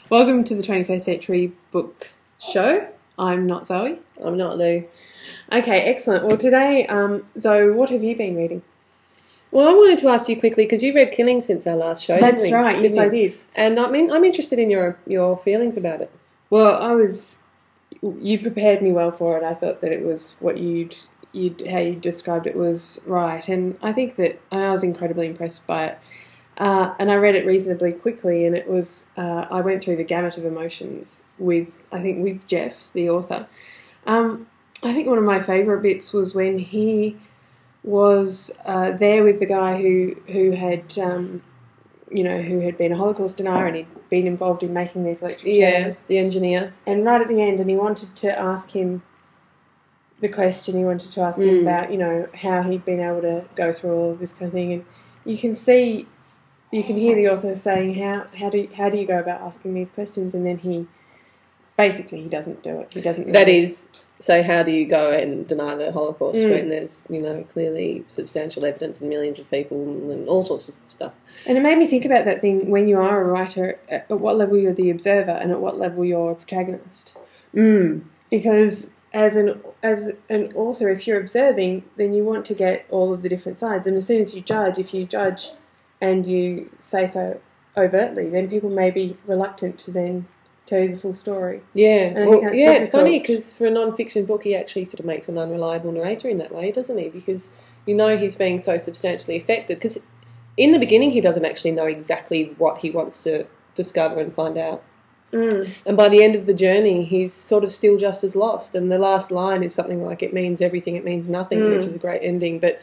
Welcome to the 21st Century Bookshow. I'm not Zoe. I'm not Lou. Okay, excellent. Well, today, Zoe, what have you been reading? Well, I wanted to ask you quickly, because you read Killing since our last show, That's didn't we? right, yes, I did. And I'm interested in your feelings about it. Well, you prepared me well for it. I thought that it was what how you described it was right. And I think that I was incredibly impressed by it. And I read it reasonably quickly, and it was, I went through the gamut of emotions with Jeff, the author. I think one of my favourite bits was when he was there with the guy who had been a Holocaust denier, and he'd been involved in making these electric chairs. Yeah, the engineer. And right at the end, and he wanted to ask him the question, he wanted to ask him about, how he'd been able to go through all of this kind of thing. And you can hear the author saying, how do you go about asking these questions? And then he doesn't do it. He doesn't really. That is, so how do you go and deny the Holocaust when there's, clearly substantial evidence and millions of people and all sorts of stuff. And it made me think about that thing when you are a writer, at what level you're the observer and at what level you're a protagonist. Because as an author, if you're observing, then you want to get all of the different sides. And as soon as you judge, if you judge and you say so overtly, then people may be reluctant to then tell you the full story. Yeah, it's funny because for a non-fiction book he actually sort of makes an unreliable narrator in that way, doesn't he? Because he's being so substantially affected. Because in the beginning he doesn't actually know exactly what he wants to discover and find out. And by the end of the journey he's sort of still just as lost, and the last line is something like, it means everything, it means nothing, which is a great ending. But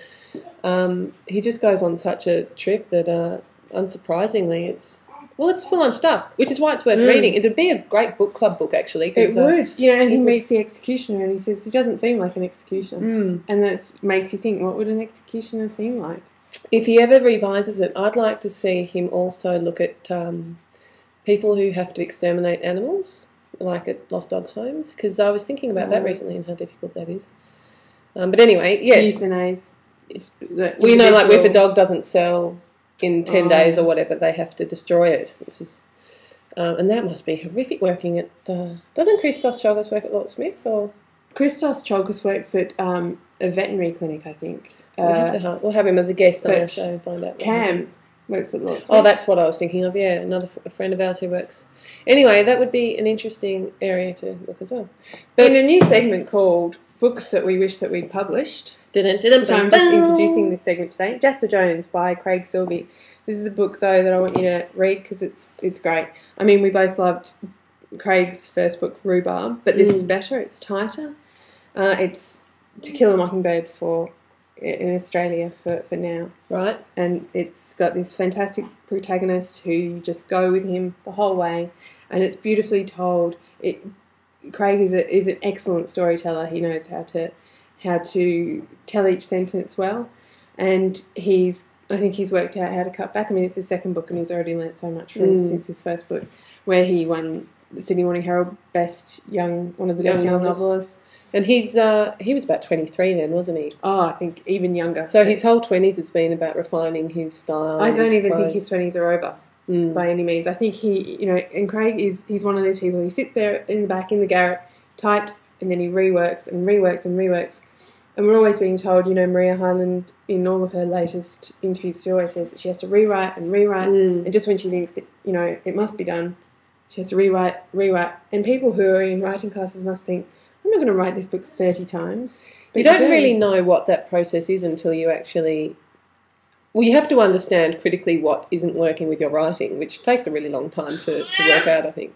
he just goes on such a trip that unsurprisingly it's full-on stuff, which is why it's worth reading. It'd be a great book club book, actually. It would. And he meets the executioner and he says he doesn't seem like an executioner. And that makes you think, what would an executioner seem like? If he ever revises it, I'd like to see him also look at people who have to exterminate animals, like at Lost Dogs Homes, because I was thinking about that recently and how difficult that is. But anyway, yes. Euthanize. Like if a dog doesn't sell in 10 days or whatever, they have to destroy it, which is, and that must be horrific working at, doesn't Christos Cholgis work at Lord Smith? Or Christos Cholgis works at a veterinary clinic, I think. We'll have him as a guest on our show and find out. Cam works at Lord Smith. Oh, that's what I was thinking of, yeah, a friend of ours who works. Anyway, that would be an interesting area to look as well. But in a new segment called Books That We Wish That We'd Published, which I'm just introducing this segment today, Jasper Jones by Craig Silvey. This is a book, Zoe, that I want you to read because it's great. I mean, we both loved Craig's first book, Rhubarb, but this is better. It's tighter. It's To Kill a Mockingbird in Australia for now. Right. And it's got this fantastic protagonist who you just go with him the whole way, and it's beautifully told. Craig is an excellent storyteller. He knows how to tell each sentence well, and I think he's worked out how to cut back. I mean, it's his second book and he's already learnt so much since his first book, where he won the Sydney Morning Herald one of the best young novelists. And he was about 23 then, wasn't he? Oh, I think even younger. So his whole 20s has been about refining his style. I don't even think his 20s are over by any means. I think and Craig he's one of those people who sits there in the back in the garret, types, and then he reworks and reworks and reworks. And we're always being told, Maria Hyland, in all of her latest interviews, she always says that she has to rewrite and rewrite. And just when she thinks that, it must be done, she has to rewrite. And people who are in writing classes must think, I'm not going to write this book 30 times. But you don't really know what that process is until you actually... Well, you have to understand critically what isn't working with your writing, which takes a really long time to work out, I think.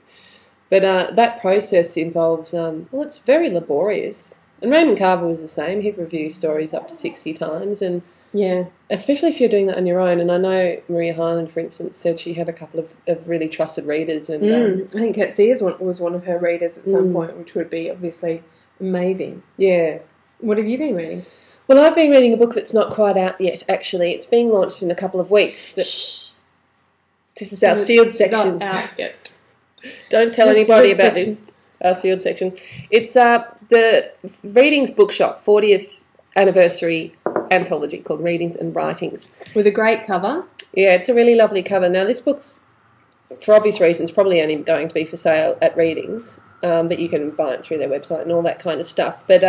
But that process involves... it's very laborious. And Raymond Carver was the same. He'd review stories up to 60 times. And yeah, especially if you're doing that on your own. And I know Maria Hyland, for instance, said she had a couple of really trusted readers. And I think Kurt Sears was one of her readers at some point, which would be obviously amazing. Yeah. What have you been reading? Well, I've been reading a book that's not quite out yet, actually. It's being launched in a couple of weeks. Shh. This is our sealed section. Not out yet. Don't tell anybody about this. Our sealed section. It's the Readings Bookshop 40th anniversary anthology called Readings and Writings. With a great cover. Yeah, it's a really lovely cover. Now, this book's for obvious reasons, probably only going to be for sale at readings, but you can buy it through their website and all that kind of stuff. But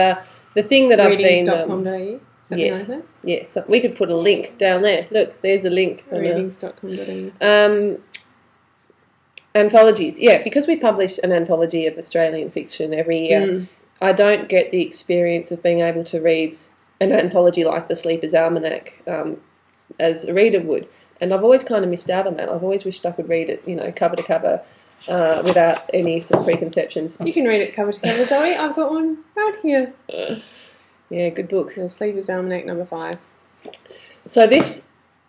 the thing that I've been... Readings.com.au? Yes, like that? yes. We could put a link down there. Look, there's a link. Readings.com.au. Anthologies. Yeah, because we publish an anthology of Australian fiction every year, I don't get the experience of being able to read an anthology like The Sleeper's Almanac as a reader would. And I've always kind of missed out on that. I've always wished I could read it, cover to cover, without any sort of preconceptions. You can read it cover to cover, Zoe. I've got one right here. Yeah, good book. The Sleeper's Almanac number 5. So this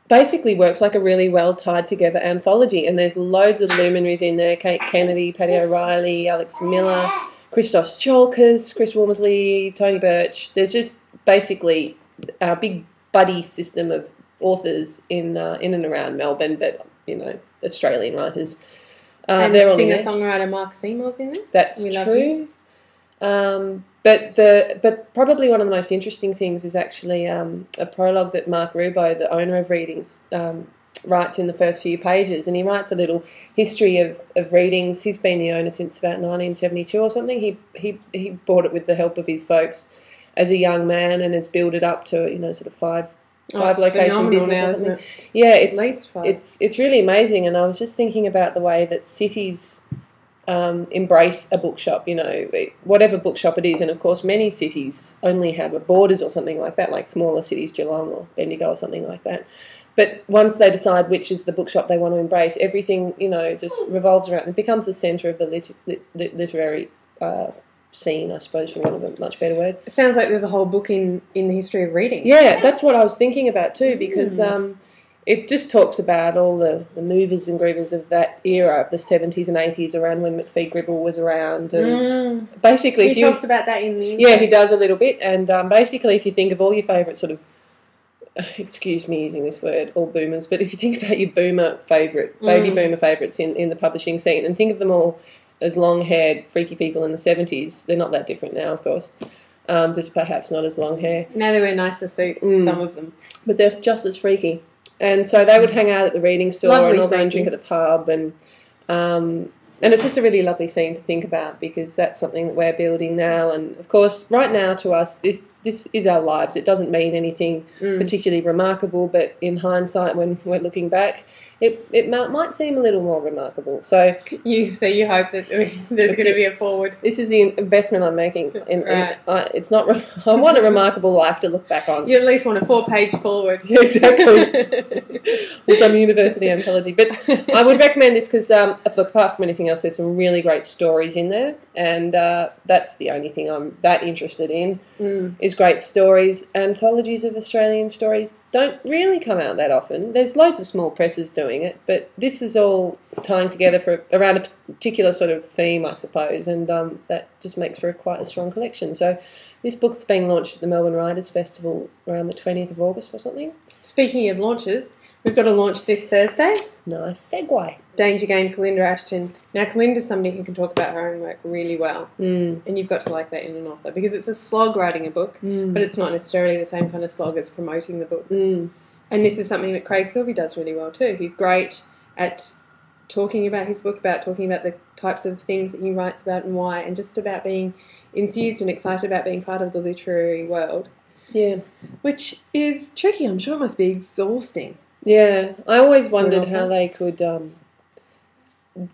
basically works like a really well tied together anthology, and there's loads of luminaries in there: Kate Kennedy, Paddy O'Reilly, Alex Miller, Christos Tsiolkas, Chris Wormsley, Tony Birch. There's just basically our big buddy system of authors in and around Melbourne, but Australian writers. And the singer-songwriter Mark Seymour's in there. That's true. But probably one of the most interesting things is actually a prologue that Mark Rubbo, the owner of Readings, writes in the first few pages, and he writes a little history of Readings. He's been the owner since about 1972 or something. He bought it with the help of his folks as a young man and has built it up to sort of five location business now, or something. isn't it? Yeah, At least 5. It's really amazing, and I was just thinking about the way that cities embrace a bookshop, whatever bookshop it is, and of course many cities only have a Borders or something like that, like smaller cities, Geelong or Bendigo or something like that. But once they decide which is the bookshop they want to embrace, everything just revolves around. It becomes the centre of the literary scene, I suppose, for want of a much better word. It sounds like there's a whole book in the history of reading. Yeah, that's what I was thinking about too, because it just talks about all the movers and groovers of that era of the 70s and 80s, around when McPhee Gribble was around. And basically, he talks about that in the... Yeah, he does a little bit. And basically, if you think of all your favourite sort of, excuse me using this word, all boomers, but if you think about your boomer favourite, baby boomer favourites in the publishing scene, and think of them all as long-haired, freaky people in the 70s, they're not that different now, of course. Just perhaps not as long hair. Now they wear nicer suits, some of them. But they're just as freaky. And so they would hang out at the reading store, Lovely and all go and drink at the pub, and it's just a really lovely scene to think about, because that's something that we're building now. And of course, right now to us, this is our lives. It doesn't mean anything particularly remarkable, but in hindsight, when we're looking back, it might seem a little more remarkable. So you hope that there's going to be a forward. This is the investment I'm making. It's not. I want a remarkable life to look back on. You at least want a 4-page forward. Yeah, exactly. With some university anthology, but I would recommend this because, look, apart from anything else, there's some really great stories in there, and that's the only thing I'm that interested in is great stories. Anthologies of Australian stories don't really come out that often. There's loads of small presses doing it, but this is all tying together around a particular sort of theme, I suppose, and that just makes for quite a strong collection. So this book's being launched at the Melbourne Writers' Festival around the 20th of August or something. Speaking of launches, we've got a launch this Thursday. Nice segue. Danger Game, Kalinda Ashton. Now, Kalinda's somebody who can talk about her own work really well, and you've got to like that in an author, because it's a slog writing a book, but it's not necessarily the same kind of slog as promoting the book. And this is something that Craig Silvey does really well too. He's great at talking about his book, about talking about the types of things that he writes about and why, and just about being enthused and excited about being part of the literary world. Yeah. Which is tricky. I'm sure it must be exhausting. Yeah. I always wondered how they could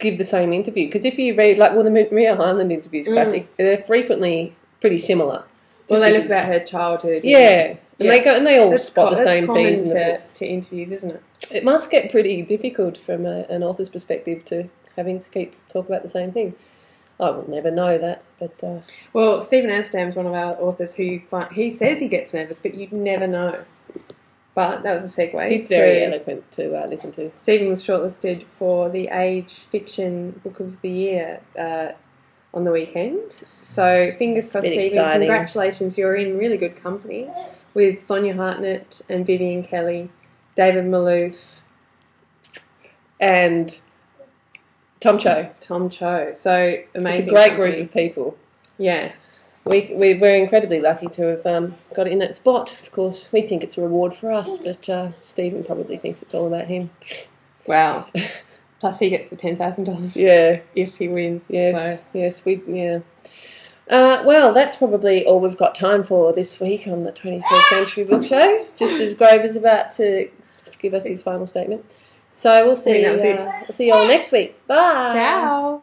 give the same interview. Because if you read, the Maria Heinlein interviews, classic, they're frequently pretty similar. Well, they look about her childhood. Yeah. And they all spot the same themes in the books. To interviews, isn't it? It must get pretty difficult from an author's perspective to having to talk about the same thing. I will never know that, but... Well, Stephen Amsterdam's one of our authors who he says he gets nervous, but you'd never know. But that was a segue. He's very eloquent to listen to. Stephen was shortlisted for the Age Fiction Book of the Year on the weekend. So fingers crossed, Stephen. Exciting. Congratulations, you're in really good company with Sonia Hartnett and Vivian Kelly, David Malouf, and Tom Cho. So amazing. It's a great group of people. Yeah. We're incredibly lucky to have got in that spot. Of course, we think it's a reward for us, but Stephen probably thinks it's all about him. Wow. Plus, he gets the $10,000. Yeah. If he wins. Yes. So. Yes. Well, that's probably all we've got time for this week on the 21st Century Book Show. Just as Grove is about to give us his final statement. So we'll see. We'll see you all next week. Bye. Ciao.